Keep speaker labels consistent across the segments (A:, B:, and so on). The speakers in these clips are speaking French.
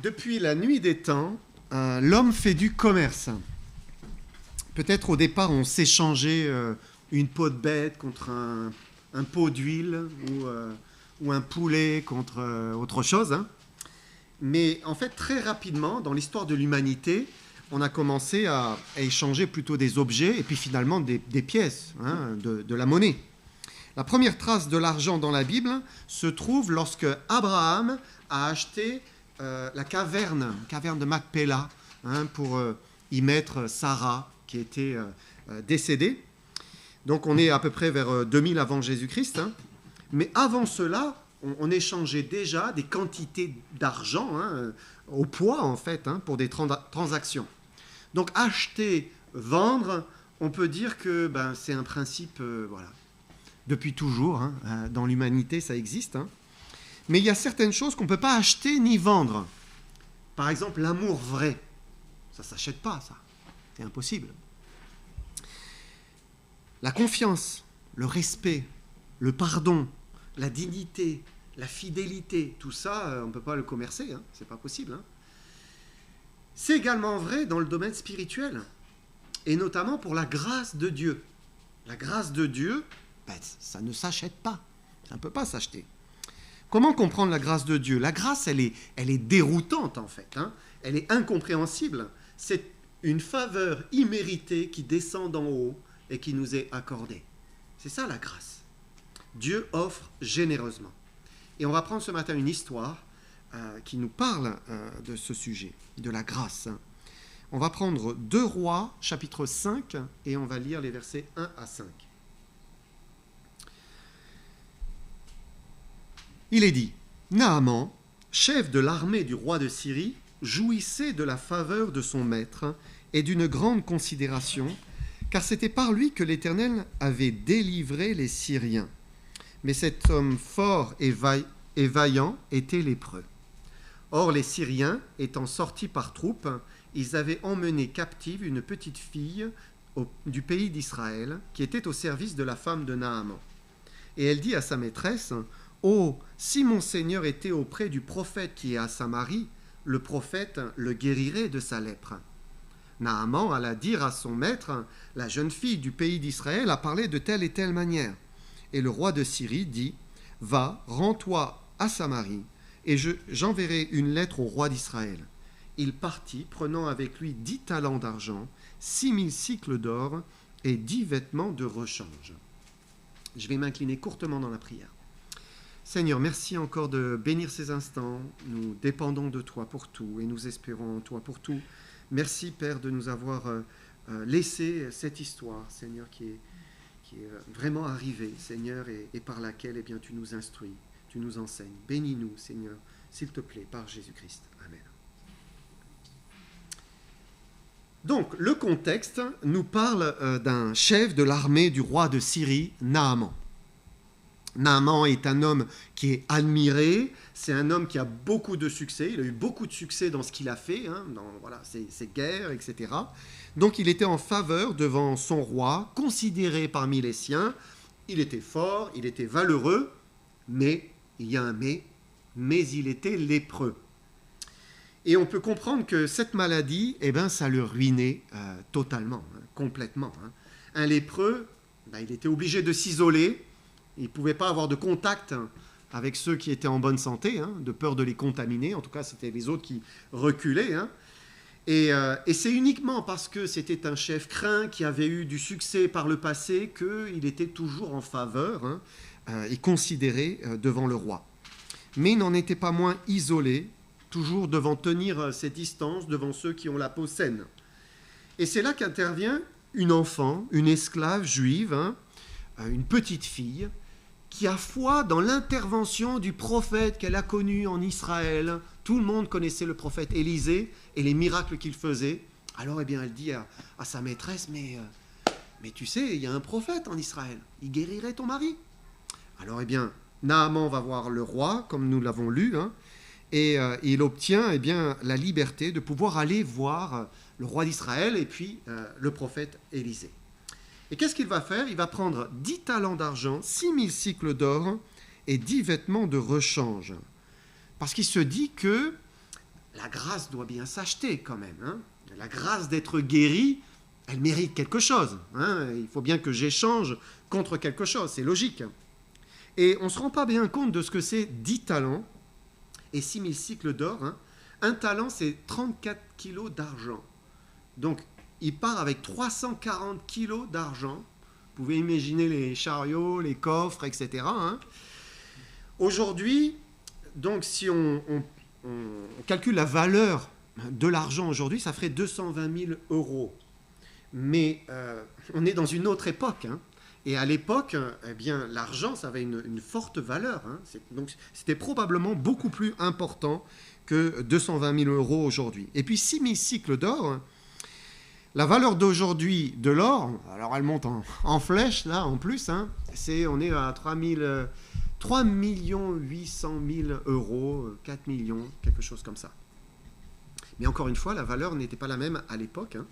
A: Depuis la nuit des temps, l'homme fait du commerce. Peut-être au départ, on s'échangeait une peau de bête contre un pot d'huile ou un poulet contre autre chose. Hein. Mais en fait, très rapidement, dans l'histoire de l'humanité, on a commencé à échanger plutôt des objets et puis finalement des pièces, hein, de la monnaie. La première trace de l'argent dans la Bible se trouve lorsque Abraham a acheté la caverne de Macpéla, hein, pour y mettre Sarah, qui était décédée. Donc on est à peu près vers 2000 avant Jésus-Christ. Hein. Mais avant cela, on échangeait déjà des quantités d'argent, hein, au poids en fait, hein, pour des transactions. Donc acheter, vendre, on peut dire que c'est un principe, voilà, depuis toujours, hein, dans l'humanité ça existe. Hein. Mais il y a certaines choses qu'on ne peut pas acheter ni vendre. Par exemple, l'amour vrai. Ça ne s'achète pas, ça. C'est impossible. La confiance, le respect, le pardon, la dignité, la fidélité, tout ça, on ne peut pas le commercer, hein. C'est pas possible. Hein. C'est également vrai dans le domaine spirituel, et notamment pour la grâce de Dieu. La grâce de Dieu, ça ne s'achète pas. Ça ne peut pas s'acheter. Comment comprendre la grâce de Dieu ? La grâce, elle est déroutante en fait. Hein. Elle est incompréhensible. C'est une faveur imméritée qui descend d'en haut et qui nous est accordée. C'est ça la grâce. Dieu offre généreusement. Et on va prendre ce matin une histoire qui nous parle de ce sujet, de la grâce. On va prendre 2 Rois, chapitre 5, et on va lire les versets 1 à 5. Il est dit, Naaman, chef de l'armée du roi de Syrie, jouissait de la faveur de son maître et d'une grande considération, car c'était par lui que l'Éternel avait délivré les Syriens. Mais cet homme fort et vaillant était lépreux. Or les Syriens, étant sortis par troupes, ils avaient emmené captive une petite fille du pays d'Israël, qui était au service de la femme de Naaman. Et elle dit à sa maîtresse, « Oh, si mon Seigneur était auprès du prophète qui est à Samarie, le prophète le guérirait de sa lèpre. » Naaman alla dire à son maître, « La jeune fille du pays d'Israël a parlé de telle et telle manière. » Et le roi de Syrie dit, « Va, rends-toi à Samarie, et j'enverrai une lettre au roi d'Israël. » Il partit, prenant avec lui 10 talents d'argent, 6000 cycles d'or et 10 vêtements de rechange. Je vais m'incliner courtement dans la prière. Seigneur, merci encore de bénir ces instants. Nous dépendons de toi pour tout et nous espérons en toi pour tout. Merci, Père, de nous avoir laissé cette histoire, Seigneur, qui est vraiment arrivée, Seigneur, et par laquelle bien, tu nous instruis, tu nous enseignes. Bénis-nous, Seigneur, s'il te plaît, par Jésus-Christ. Amen. Donc, le contexte nous parle d'un chef de l'armée du roi de Syrie, Naaman. Naaman est un homme qui est admiré, c'est un homme qui a beaucoup de succès, il a eu beaucoup de succès dans ce qu'il a fait, hein, dans ses guerres, etc. Donc il était en faveur devant son roi, considéré parmi les siens, il était fort, il était valeureux, mais, il y a un mais il était lépreux. Et on peut comprendre que cette maladie, ça le ruinait totalement, hein, complètement. Hein. Un lépreux, il était obligé de s'isoler. Il ne pouvait pas avoir de contact avec ceux qui étaient en bonne santé, hein, de peur de les contaminer. En tout cas, c'était les autres qui reculaient. Hein. Et c'est uniquement parce que c'était un chef craint qui avait eu du succès par le passé qu'il était toujours en faveur, hein, et considéré devant le roi. Mais il n'en était pas moins isolé, toujours devant tenir ses distances devant ceux qui ont la peau saine. Et c'est là qu'intervient une enfant, une esclave juive, hein, une petite fille, qui a foi dans l'intervention du prophète qu'elle a connu en Israël. Tout le monde connaissait le prophète Élisée et les miracles qu'il faisait. Alors, elle dit à sa maîtresse, mais tu sais, il y a un prophète en Israël, il guérirait ton mari. Alors, Naaman va voir le roi, comme nous l'avons lu, hein, et il obtient la liberté de pouvoir aller voir le roi d'Israël et puis le prophète Élisée. Et qu'est-ce qu'il va faire ? Il va prendre 10 talents d'argent, 6000 cycles d'or et 10 vêtements de rechange. Parce qu'il se dit que la grâce doit bien s'acheter quand même. Hein. La grâce d'être guéri, elle mérite quelque chose. Hein. Il faut bien que j'échange contre quelque chose, c'est logique. Et on ne se rend pas bien compte de ce que c'est 10 talents et 6000 cycles d'or. Hein. Un talent, c'est 34 kilos d'argent. Donc, il part avec 340 kilos d'argent. Vous pouvez imaginer les chariots, les coffres, etc. Hein. Aujourd'hui, donc si on calcule la valeur de l'argent aujourd'hui, ça ferait 220 000 euros. Mais on est dans une autre époque. Hein. Et à l'époque, eh bien, l'argent, ça avait une forte valeur. Hein. Donc, c'était probablement beaucoup plus important que 220 000 euros aujourd'hui. Et puis, 6 000 cycles d'or, la valeur d'aujourd'hui de l'or, alors elle monte en flèche, là, en plus, hein, on est à 3 800 000 euros, 4 millions, quelque chose comme ça. Mais encore une fois, la valeur n'était pas la même à l'époque. Hein,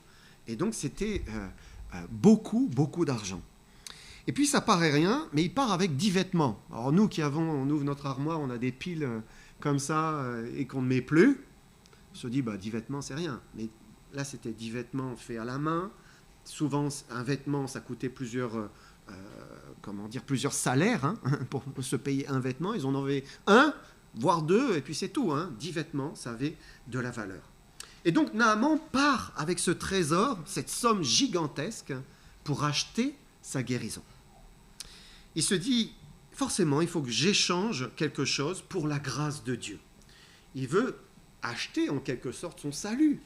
A: et donc, c'était beaucoup, beaucoup d'argent. Et puis, ça paraît rien, mais il part avec 10 vêtements. Alors, nous on ouvre notre armoire, on a des piles comme ça et qu'on ne met plus. On se dit, 10 vêtements, c'est rien. Mais là, c'était 10 vêtements faits à la main. Souvent, un vêtement, ça coûtait plusieurs salaires hein, pour se payer un vêtement. Ils en avaient un, voire deux, et puis c'est tout. Hein. 10 vêtements, ça avait de la valeur. Et donc, Naaman part avec ce trésor, cette somme gigantesque, pour acheter sa guérison. Il se dit, forcément, il faut que j'échange quelque chose pour la grâce de Dieu. Il veut acheter en quelque sorte son salut,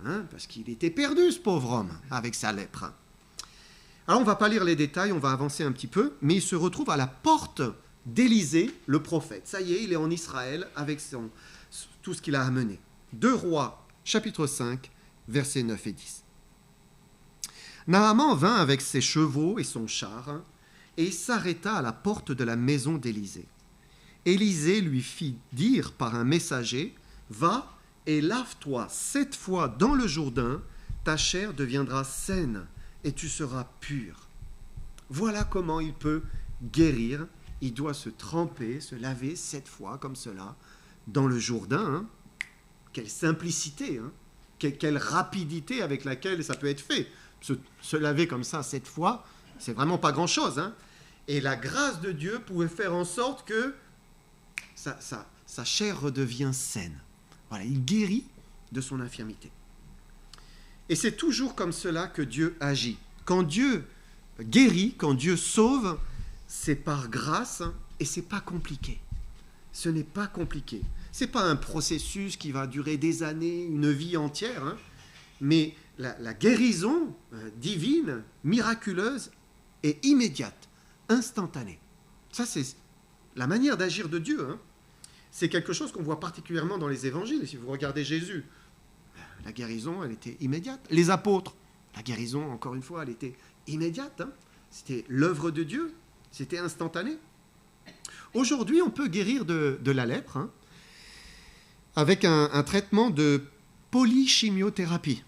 A: hein, parce qu'il était perdu, ce pauvre homme, avec sa lèpre. Alors, on ne va pas lire les détails, on va avancer un petit peu, mais il se retrouve à la porte d'Élisée, le prophète. Ça y est, il est en Israël avec tout ce qu'il a amené. 2 Rois, chapitre 5, versets 9 et 10. Naaman vint avec ses chevaux et son char, et il s'arrêta à la porte de la maison d'Élisée. Élisée lui fit dire par un messager, « Va et lave-toi 7 fois dans le Jourdain, ta chair deviendra saine et tu seras pur. » Voilà comment il peut guérir. Il doit se tremper, se laver 7 fois comme cela dans le Jourdain. Hein. Quelle simplicité, hein. Quelle rapidité avec laquelle ça peut être fait. Se laver comme ça 7 fois, c'est vraiment pas grand-chose. Hein. Et la grâce de Dieu pouvait faire en sorte que sa chair redevient saine. Voilà, il guérit de son infirmité. Et c'est toujours comme cela que Dieu agit. Quand Dieu guérit, quand Dieu sauve, c'est par grâce et c'est pas compliqué. Ce n'est pas compliqué. C'est pas un processus qui va durer des années, une vie entière, hein, mais la guérison divine, miraculeuse et immédiate, instantanée. Ça, c'est la manière d'agir de Dieu. Hein. C'est quelque chose qu'on voit particulièrement dans les évangiles. Si vous regardez Jésus, la guérison, elle était immédiate. Les apôtres, la guérison, encore une fois, elle était immédiate. Hein. C'était l'œuvre de Dieu. C'était instantané. Aujourd'hui, on peut guérir de la lèpre hein, avec un traitement de polychimiothérapie.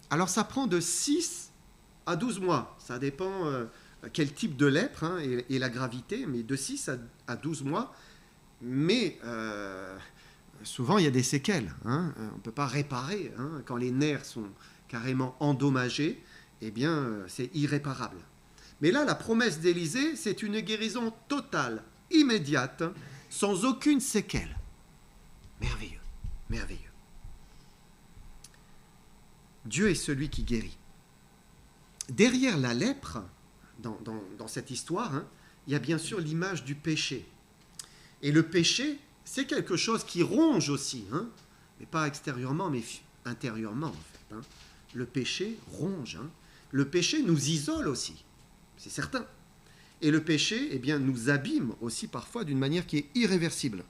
A: Alors, ça prend de 6 à 12 mois. Ça dépend quel type de lèpre hein, et la gravité, mais de 6 à 12 mois. Mais souvent, il y a des séquelles. Hein. On ne peut pas réparer. Hein. Quand les nerfs sont carrément endommagés, eh bien, c'est irréparable. Mais là, la promesse d'Élisée, c'est une guérison totale, immédiate, sans aucune séquelle. Merveilleux, merveilleux. Dieu est celui qui guérit. Derrière la lèpre, dans cette histoire, hein, il y a bien sûr l'image du péché. Et le péché, c'est quelque chose qui ronge aussi, hein, mais pas extérieurement, mais intérieurement en fait. Hein. Le péché ronge. Hein. Le péché nous isole aussi, c'est certain. Et le péché, eh bien, nous abîme aussi parfois d'une manière qui est irréversible.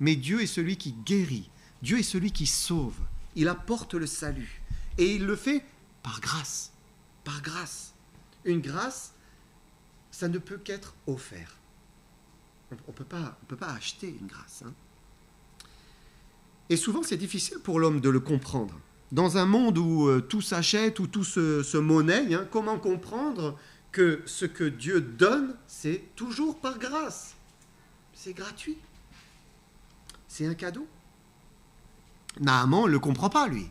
A: Mais Dieu est celui qui guérit. Dieu est celui qui sauve. Il apporte le salut. Et il le fait par grâce. Par grâce. Une grâce, ça ne peut qu'être offert. On ne peut pas acheter une grâce. Hein. Et souvent, c'est difficile pour l'homme de le comprendre. Dans un monde où tout s'achète, où tout se monnaie, hein, comment comprendre que ce que Dieu donne, c'est toujours par grâce. C'est gratuit. C'est un cadeau. Naaman ne le comprend pas, lui.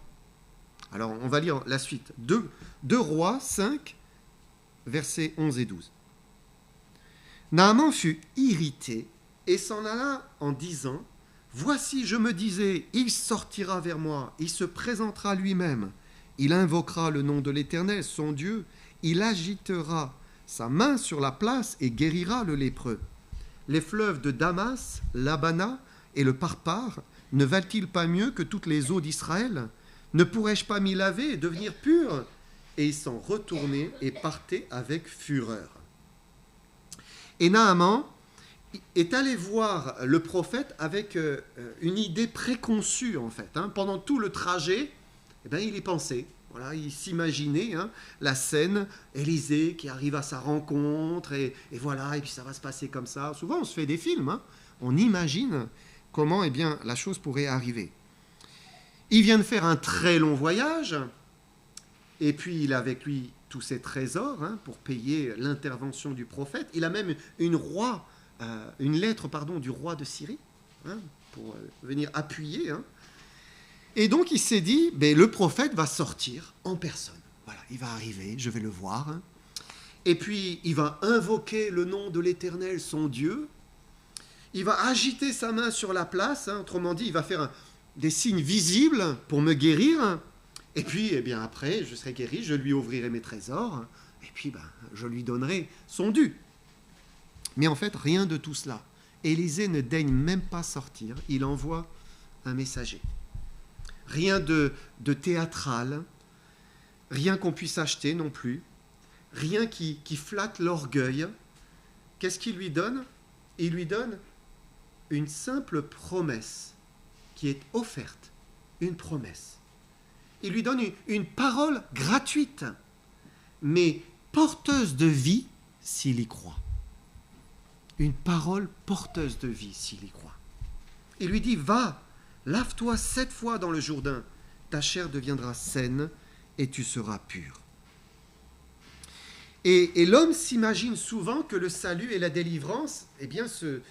A: Alors, on va lire la suite. 2 Rois 5, versets 11 et 12. Naaman fut irrité et s'en alla en disant « Voici, je me disais, il sortira vers moi, il se présentera lui-même, il invoquera le nom de l'Éternel, son Dieu, il agitera sa main sur la place et guérira le lépreux. Les fleuves de Damas, l'Abana et le Parpar ne valent-ils pas mieux que toutes les eaux d'Israël ? Ne pourrais-je pas m'y laver et devenir pur ?» Et il s'en retournait et partait avec fureur. Et Naaman est allé voir le prophète avec une idée préconçue, en fait. Pendant tout le trajet, il y pensait. Voilà, il s'imaginait la scène, Élisée qui arrive à sa rencontre, et voilà, et puis ça va se passer comme ça. Souvent, on se fait des films, on imagine comment la chose pourrait arriver. Il vient de faire un très long voyage, et puis il a avec lui tous ses trésors pour payer l'intervention du prophète. Il a même une lettre du roi de Syrie pour venir appuyer. Et donc il s'est dit, le prophète va sortir en personne. Voilà, il va arriver, je vais le voir. Et puis il va invoquer le nom de l'Éternel, son Dieu. Il va agiter sa main sur la place, autrement dit, il va faire des signes visibles pour me guérir. Et puis, après, je serai guéri, je lui ouvrirai mes trésors, et puis, je lui donnerai son dû. Mais en fait, rien de tout cela. Élisée ne daigne même pas sortir, il envoie un messager. Rien de théâtral, rien qu'on puisse acheter non plus, rien qui flatte l'orgueil. Qu'est-ce qu'il lui donne ? Il lui donne une simple promesse qui est offerte, une promesse. Il lui donne une parole gratuite, mais porteuse de vie s'il y croit. Une parole porteuse de vie s'il y croit. Il lui dit, va, lave-toi 7 fois dans le Jourdain, ta chair deviendra saine et tu seras pur. Et l'homme s'imagine souvent que le salut et la délivrance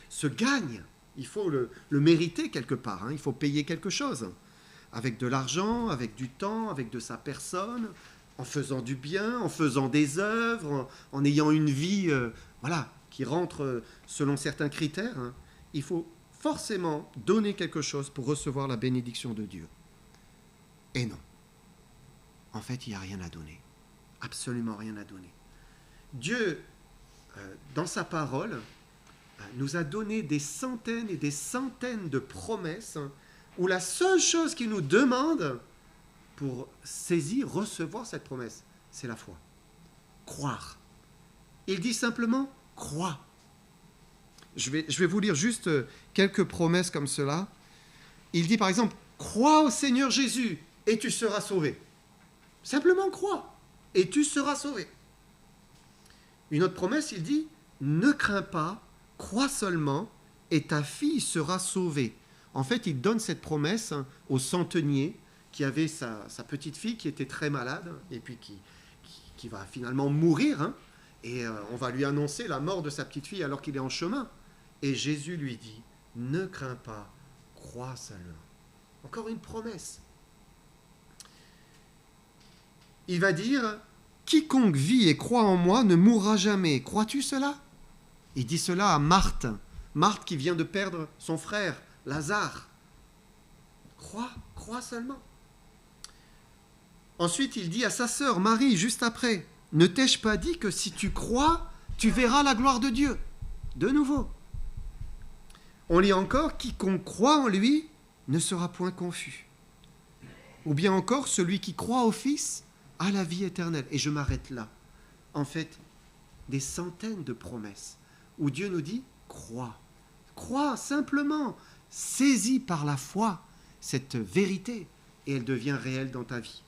A: se gagnent. Il faut le mériter quelque part, il faut payer quelque chose. Avec de l'argent, avec du temps, avec de sa personne, en faisant du bien, en faisant des œuvres, en ayant une vie qui rentre selon certains critères. Il faut forcément donner quelque chose pour recevoir la bénédiction de Dieu. Et non. En fait, il n'y a rien à donner. Absolument rien à donner. Dieu, dans sa parole, nous a donné des centaines et des centaines de promesses où la seule chose qu'il nous demande pour saisir, recevoir cette promesse, c'est la foi. Croire. Il dit simplement, crois. Je vais vous lire juste quelques promesses comme cela. Il dit par exemple, crois au Seigneur Jésus et tu seras sauvé. Simplement crois et tu seras sauvé. Une autre promesse, il dit, ne crains pas, crois seulement et ta fille sera sauvée. En fait, il donne cette promesse au centenier qui avait sa petite fille qui était très malade et puis qui va finalement mourir. Et on va lui annoncer la mort de sa petite fille alors qu'il est en chemin. Et Jésus lui dit, ne crains pas, crois seulement. Encore une promesse. Il va dire, quiconque vit et croit en moi ne mourra jamais. Crois-tu cela ? Il dit cela à Marthe. Marthe qui vient de perdre son frère, Lazare. Crois seulement. Ensuite, il dit à sa sœur Marie, juste après, ne t'ai-je pas dit que si tu crois, tu verras la gloire de Dieu ? De nouveau. On lit encore, quiconque croit en lui ne sera point confus. Ou bien encore, celui qui croit au Fils a la vie éternelle. Et je m'arrête là. En fait, des centaines de promesses où Dieu nous dit, crois. Crois simplement, saisis par la foi cette vérité et elle devient réelle dans ta vie.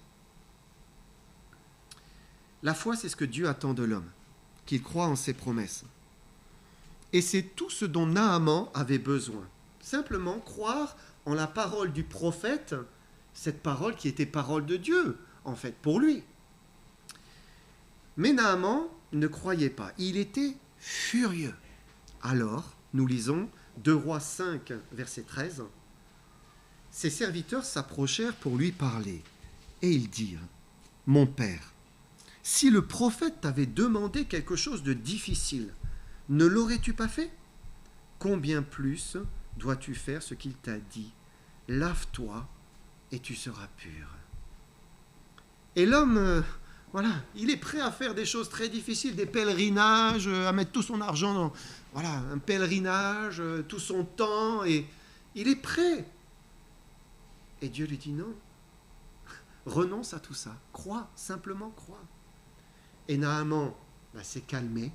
A: La foi, c'est ce que Dieu attend de l'homme, qu'il croit en ses promesses. Et c'est tout ce dont Naaman avait besoin. Simplement croire en la parole du prophète, cette parole qui était parole de Dieu, en fait, pour lui. Mais Naaman ne croyait pas. Il était furieux. Alors, nous lisons 2 Rois 5, verset 13. ses serviteurs s'approchèrent pour lui parler, et ils dirent, « Mon père, si le prophète t'avait demandé quelque chose de difficile, ne l'aurais-tu pas fait? Combien plus dois-tu faire ce qu'il t'a dit? Lave-toi et tu seras pur. » Et l'homme, voilà, il est prêt à faire des choses très difficiles, des pèlerinages, à mettre tout son argent dans voilà, un pèlerinage, tout son temps, et il est prêt. Et Dieu lui dit non, renonce à tout ça, crois, simplement crois. Et Naaman s'est calmé,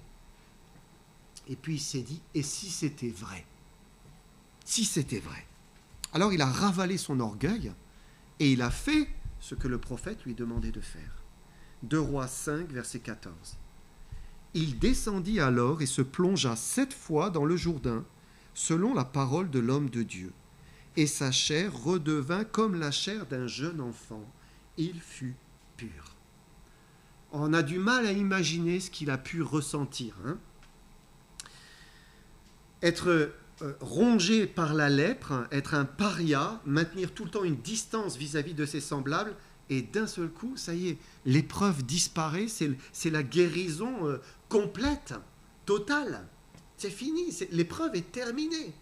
A: et puis il s'est dit, et si c'était vrai? Si c'était vrai. Alors il a ravalé son orgueil, et il a fait ce que le prophète lui demandait de faire. 2 Rois 5, verset 14. Il descendit alors et se plongea 7 fois dans le Jourdain, selon la parole de l'homme de Dieu. Et sa chair redevint comme la chair d'un jeune enfant. Il fut pur. On a du mal à imaginer ce qu'il a pu ressentir. Être rongé par la lèpre, être un paria, maintenir tout le temps une distance vis-à-vis de ses semblables, et d'un seul coup, ça y est, l'épreuve disparaît, c'est la guérison complète, totale. C'est fini, l'épreuve est terminée.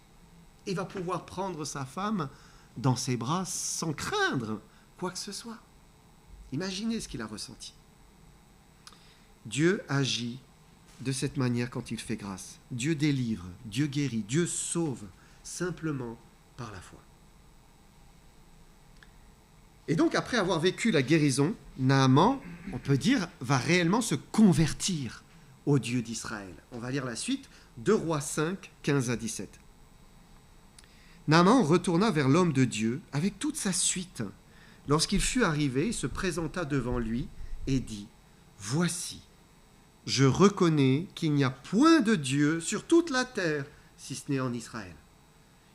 A: Il va pouvoir prendre sa femme dans ses bras sans craindre quoi que ce soit. Imaginez ce qu'il a ressenti. Dieu agit de cette manière quand il fait grâce. Dieu délivre, Dieu guérit, Dieu sauve, simplement par la foi. Et donc, après avoir vécu la guérison, Naaman, on peut dire, va réellement se convertir au Dieu d'Israël. On va lire la suite, 2 Rois 5, 15 à 17. Naaman retourna vers l'homme de Dieu avec toute sa suite. Lorsqu'il fut arrivé, il se présenta devant lui et dit, « Voici, je reconnais qu'il n'y a point de Dieu sur toute la terre, si ce n'est en Israël.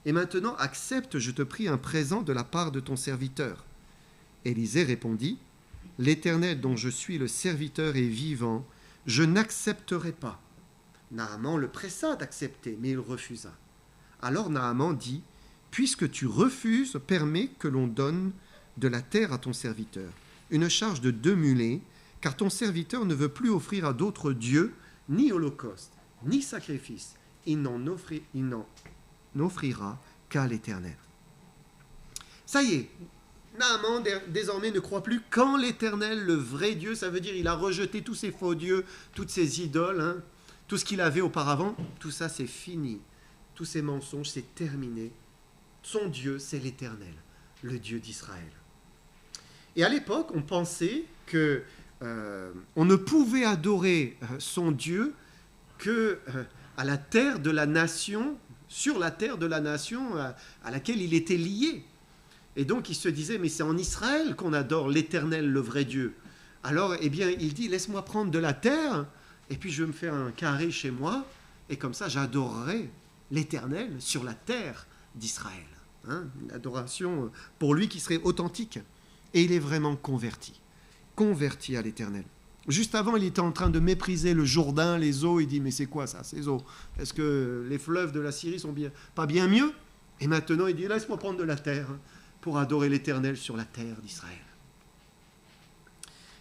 A: Et maintenant, accepte, je te prie, un présent de la part de ton serviteur. » Élisée répondit, « L'Éternel dont je suis le serviteur est vivant, je n'accepterai pas. » Naaman le pressa d'accepter, mais il refusa. Alors Naaman dit, « Puisque tu refuses, permets que l'on donne de la terre à ton serviteur, une charge de 2 mulets, car ton serviteur ne veut plus offrir à d'autres dieux ni holocauste, ni sacrifice. Il n'en offrira qu'à l'Éternel. » Ça y est, Naaman désormais ne croit plus qu'en l'Éternel, le vrai Dieu. Ça veut dire qu'il a rejeté tous ses faux dieux, toutes ses idoles, tout ce qu'il avait auparavant. Tout ça, c'est fini. Tous ces mensonges, c'est terminé. Son Dieu, c'est l'Éternel, le Dieu d'Israël. Et à l'époque, on pensait que on ne pouvait adorer son Dieu que à la terre de la nation, sur la terre de la nation à laquelle il était lié. Et donc il se disait, mais c'est en Israël qu'on adore l'Éternel, le vrai Dieu. Alors, eh bien, il dit, laisse-moi prendre de la terre, et puis je vais me faire un carré chez moi, et comme ça j'adorerai l'Éternel sur la terre d'Israël. Une adoration pour lui qui serait authentique. Et il est vraiment converti à l'Éternel. Juste avant, il était en train de mépriser le Jourdain, les eaux. Il dit, mais c'est quoi ça, ces eaux? Est-ce que les fleuves de la Syrie sont pas bien mieux? Et maintenant, il dit, laisse-moi prendre de la terre pour adorer l'Éternel sur la terre d'Israël.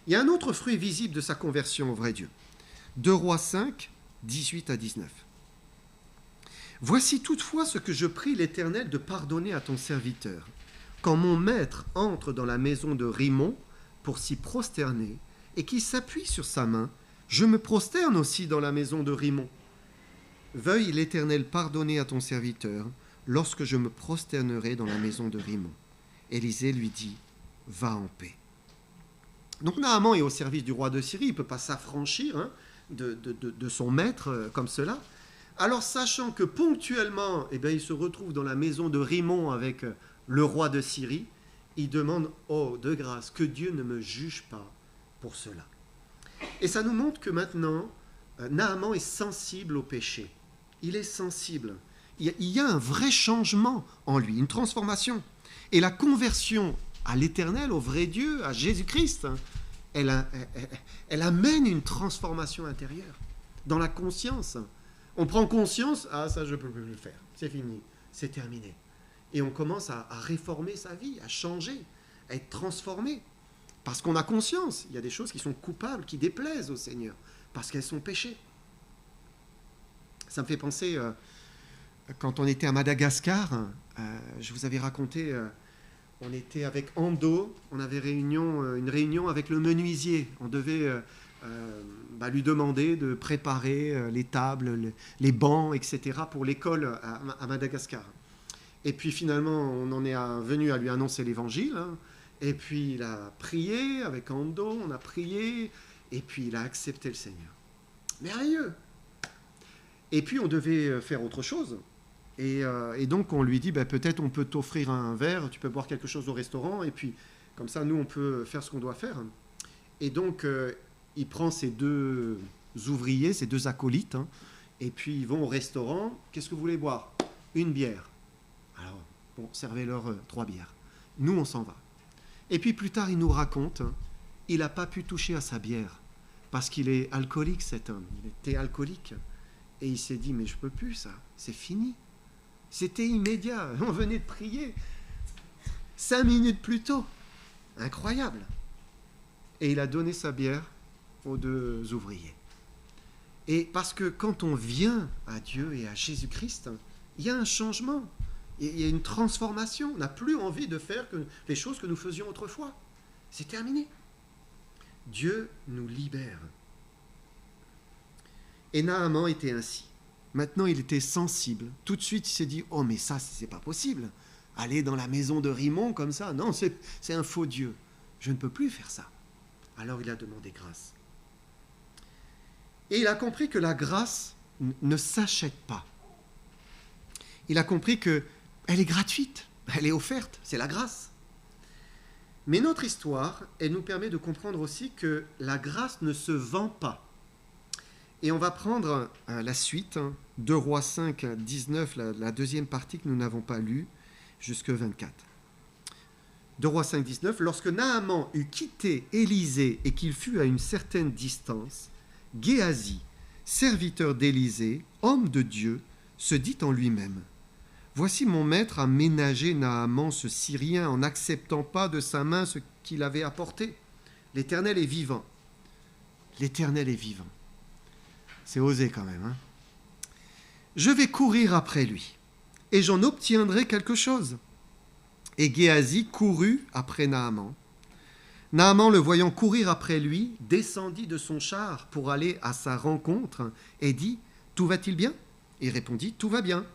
A: Il y a un autre fruit visible de sa conversion au vrai Dieu. 2 Rois 5, 18 à 19. « Voici toutefois ce que je prie l'Éternel de pardonner à ton serviteur. Quand mon maître entre dans la maison de Rimon pour s'y prosterner, et qu'il s'appuie sur sa main, je me prosterne aussi dans la maison de Rimon. Veuille l'Éternel pardonner à ton serviteur, lorsque je me prosternerai dans la maison de Rimon. » Élisée lui dit, « Va en paix. » Donc Naaman est au service du roi de Syrie, il ne peut pas s'affranchir de son maître comme cela. Alors sachant que ponctuellement, il se retrouve dans la maison de Rimon avec le roi de Syrie, il demande, « Oh, de grâce, que Dieu ne me juge pas pour cela. » Et ça nous montre que maintenant, Naaman est sensible au péché. Il est sensible. Il y a un vrai changement en lui, une transformation. Et la conversion à l'Éternel, au vrai Dieu, à Jésus-Christ, elle amène une transformation intérieure dans la conscience. On prend conscience, ah ça je ne peux plus le faire, c'est fini, c'est terminé. Et on commence à réformer sa vie, à changer, à être transformé. Parce qu'on a conscience, il y a des choses qui sont coupables, qui déplaisent au Seigneur, parce qu'elles sont péchées. Ça me fait penser, quand on était à Madagascar, je vous avais raconté, on était avec Ando, on avait une réunion avec le menuisier. On devait lui demander de préparer les tables, les bancs, etc. pour l'école à Madagascar. Et puis finalement, on en est venu à lui annoncer l'évangile. Hein. Et puis il a prié avec Ando, on a prié, et puis il a accepté le Seigneur. Merveilleux! Et puis on devait faire autre chose. Et donc on lui dit, peut-être on peut t'offrir un verre, tu peux boire quelque chose au restaurant, et puis comme ça, nous, on peut faire ce qu'on doit faire. Et donc, il prend ses deux ouvriers, ses deux acolytes, hein, et puis ils vont au restaurant. Qu'est-ce que vous voulez boire? Une bière. Alors, bon, servez-leur 3 bières. Nous, on s'en va. Et puis plus tard, il nous raconte, hein, il n'a pas pu toucher à sa bière, parce qu'il est alcoolique, cet homme. Il était alcoolique. Et il s'est dit, mais je ne peux plus, ça. C'est fini. C'était immédiat. On venait de prier 5 minutes plus tôt. Incroyable. Et il a donné sa bière aux deux ouvriers. Et parce que quand on vient à Dieu et à Jésus-Christ, il y a un changement. Il y a une transformation. On n'a plus envie de faire les choses que nous faisions autrefois. C'est terminé. Dieu nous libère. Et Naaman était ainsi. Maintenant, il était sensible. Tout de suite, il s'est dit, oh, mais ça, c'est pas possible. Aller dans la maison de Rimon comme ça, non, c'est un faux Dieu. Je ne peux plus faire ça. Alors, il a demandé grâce. Et il a compris que la grâce ne s'achète pas. Il a compris qu'elle est gratuite, elle est offerte, c'est la grâce. Mais notre histoire, elle nous permet de comprendre aussi que la grâce ne se vend pas. Et on va prendre la suite, 2 Rois 5, 19, la deuxième partie que nous n'avons pas lue, jusque 24. 2 Rois 5, 19, lorsque Naaman eut quitté Élisée et qu'il fut à une certaine distance, Géasi, serviteur d'Élisée, homme de Dieu, se dit en lui-même, « Voici mon maître a ménagé Naaman ce Syrien en n'acceptant pas de sa main ce qu'il avait apporté. L'Éternel est vivant. » L'Éternel est vivant. C'est osé quand même. Hein? Je vais courir après lui, et j'en obtiendrai quelque chose. Et Géasi courut après Naaman. Naaman, le voyant courir après lui, descendit de son char pour aller à sa rencontre et dit « Tout va-t-il bien ?» Il répondit « Tout va bien.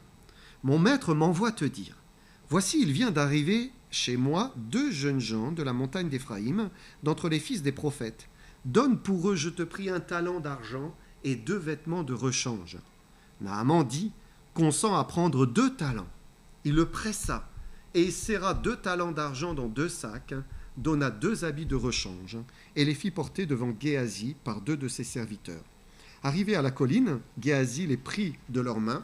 A: Mon maître m'envoie te dire « Voici, il vient d'arriver chez moi 2 jeunes gens de la montagne d'Éphraïm, d'entre les fils des prophètes. Donne pour eux, je te prie, 1 talent d'argent et 2 vêtements de rechange. » Naaman dit « Consens à prendre 2 talents. » Il le pressa et il serra 2 talents d'argent dans 2 sacs, donna 2 habits de rechange et les fit porter devant Géasi par 2 de ses serviteurs. Arrivé à la colline, Géasi les prit de leurs mains,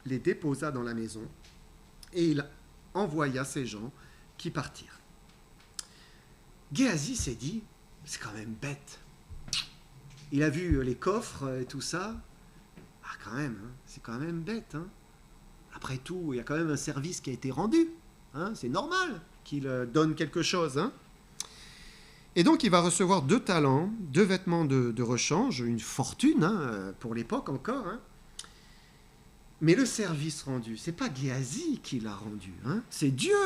A: les déposa dans la maison et il envoya ses gens qui partirent. Géasi s'est dit, c'est quand même bête. Il a vu les coffres et tout ça. Ah, quand même, hein, c'est quand même bête. Hein. Après tout, il y a quand même un service qui a été rendu. Hein, c'est normal qu'il donne quelque chose. Hein. Et donc, il va recevoir 2 talents, 2 vêtements de rechange, une fortune, hein, pour l'époque encore. Hein. Mais le service rendu, c'est pas Géasi qui l'a rendu. Hein, c'est Dieu.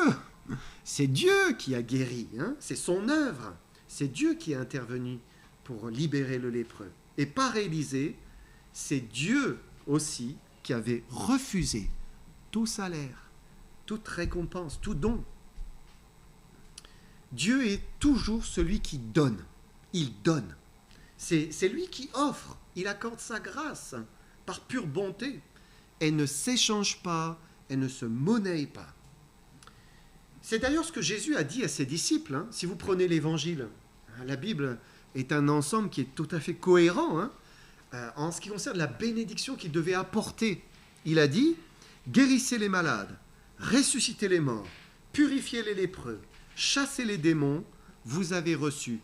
A: C'est Dieu qui a guéri. Hein, c'est son œuvre. C'est Dieu qui a intervenu pour libérer le lépreux. Et par Élisée, c'est Dieu aussi qui avait refusé tout salaire, toute récompense, tout don. Dieu est toujours celui qui donne. Il donne. C'est lui qui offre. Il accorde sa grâce par pure bonté. Elle ne s'échange pas, elle ne se monnaie pas. C'est d'ailleurs ce que Jésus a dit à ses disciples. Hein. Si vous prenez l'Évangile, la Bible est un ensemble qui est tout à fait cohérent hein, en ce qui concerne la bénédiction qu'il devait apporter. Il a dit, guérissez les malades, ressuscitez les morts, purifiez les lépreux, chassez les démons, vous avez reçu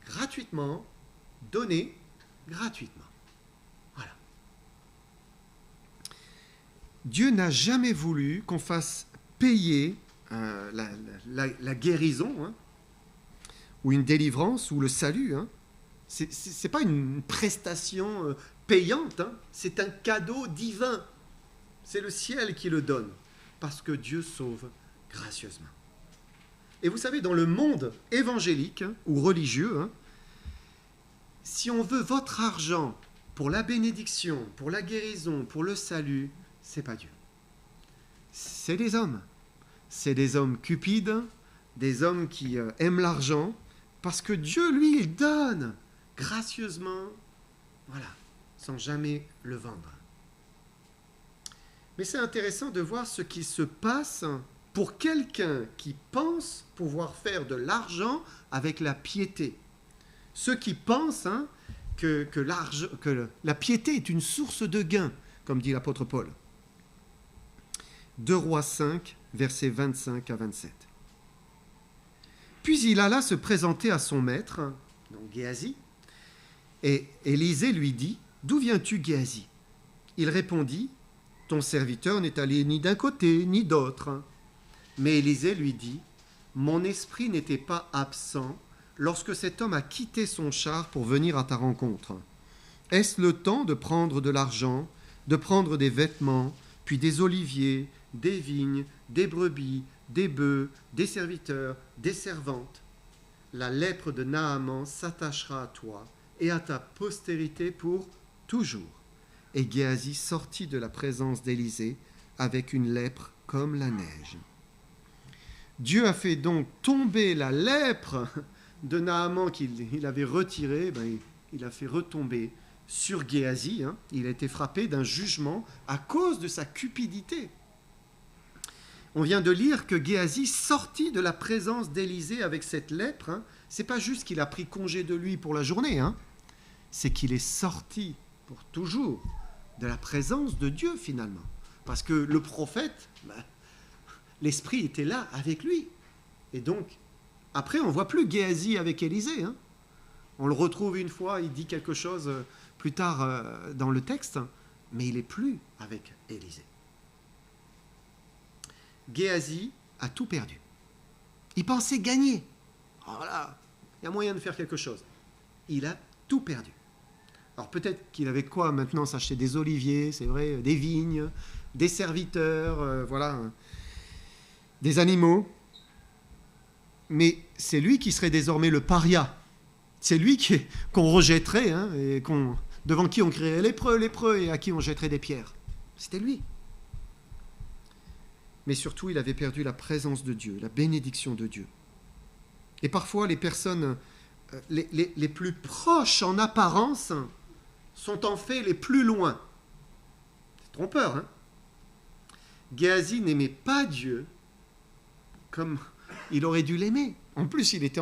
A: gratuitement, donné gratuitement. Voilà. Dieu n'a jamais voulu qu'on fasse payer la guérison, hein, ou une délivrance, ou le salut. Hein. Ce n'est pas une prestation payante, hein. C'est un cadeau divin. C'est le ciel qui le donne, parce que Dieu sauve gracieusement. Et vous savez, dans le monde évangélique, hein, ou religieux, hein, si on veut votre argent pour la bénédiction, pour la guérison, pour le salut, c'est pas Dieu. C'est des hommes. C'est des hommes cupides, des hommes qui aiment l'argent, parce que Dieu, lui, il donne gracieusement, voilà, sans jamais le vendre. Mais c'est intéressant de voir ce qui se passe pour quelqu'un qui pense pouvoir faire de l'argent avec la piété. Ceux qui pensent hein, que la piété est une source de gain, comme dit l'apôtre Paul. 2 Rois 5, versets 25 à 27. Puis il alla se présenter à son maître, donc Géasi, et Élisée lui dit, « D'où viens-tu, Géasi » Il répondit, « Ton serviteur n'est allé ni d'un côté ni d'autre. » Mais Élisée lui dit, « Mon esprit n'était pas absent lorsque cet homme a quitté son char pour venir à ta rencontre. Est-ce le temps de prendre de l'argent, de prendre des vêtements, puis des oliviers, des vignes, des brebis, des bœufs, des serviteurs, des servantes? La lèpre de Naaman s'attachera à toi et à ta postérité pour toujours. » Et Géasi sortit de la présence d'Élisée avec une lèpre comme la neige. Dieu a fait donc tomber la lèpre de Naaman qu'il avait retirée, il a fait retomber sur Géasi. Hein. Il a été frappé d'un jugement à cause de sa cupidité. On vient de lire que Géasi sortit de la présence d'Élisée avec cette lèpre. Hein. Ce n'est pas juste qu'il a pris congé de lui pour la journée, hein. C'est qu'il est sorti pour toujours de la présence de Dieu finalement. Parce que le prophète, l'Esprit était là avec lui. Et donc, après, on ne voit plus Géasi avec Élisée. Hein. On le retrouve une fois, il dit quelque chose plus tard dans le texte, mais il n'est plus avec Élisée. Géasi a tout perdu. Il pensait gagner. Voilà, il y a moyen de faire quelque chose. Il a tout perdu. Alors peut-être qu'il avait quoi maintenant, s'acheter des oliviers, c'est vrai, des vignes, des serviteurs, voilà, des animaux. Mais c'est lui qui serait désormais le paria. C'est lui qu'on rejetterait, hein, et devant qui on crierait lépreux, et à qui on jetterait des pierres. C'était lui. Mais surtout, il avait perdu la présence de Dieu, la bénédiction de Dieu. Et parfois, les personnes les plus proches en apparence sont en fait les plus loin. C'est trompeur, hein? Géasi n'aimait pas Dieu comme il aurait dû l'aimer. En plus, il était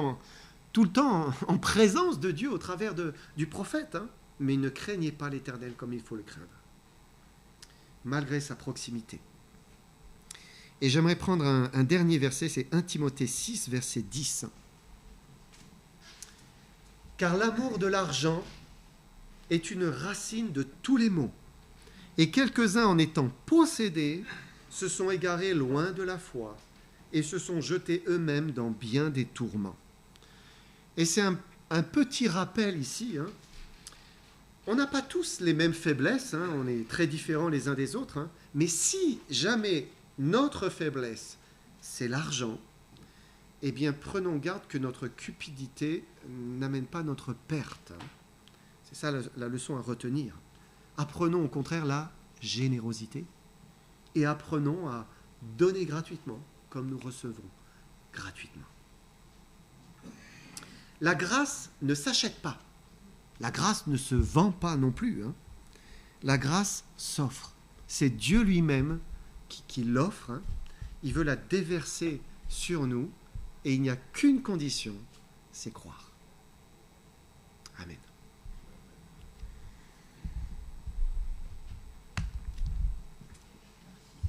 A: tout le temps en présence de Dieu au travers du prophète, hein? Mais il ne craignait pas l'Éternel comme il faut le craindre, malgré sa proximité. Et j'aimerais prendre un dernier verset, c'est 1 Timothée 6, verset 10. « Car l'amour de l'argent est une racine de tous les maux, et quelques-uns en étant possédés se sont égarés loin de la foi et se sont jetés eux-mêmes dans bien des tourments. » Et c'est un petit rappel ici. Hein. On n'a pas tous les mêmes faiblesses, hein, on est très différents les uns des autres, hein, mais si jamais notre faiblesse, c'est l'argent, eh bien prenons garde que notre cupidité n'amène pas notre perte. C'est ça la leçon à retenir. Apprenons au contraire la générosité et apprenons à donner gratuitement comme nous recevons gratuitement. La grâce ne s'achète pas. La grâce ne se vend pas non plus. Hein. La grâce s'offre. C'est Dieu lui-même qui l'offre. Hein. Il veut la déverser sur nous et il n'y a qu'une condition, c'est croire. Amen.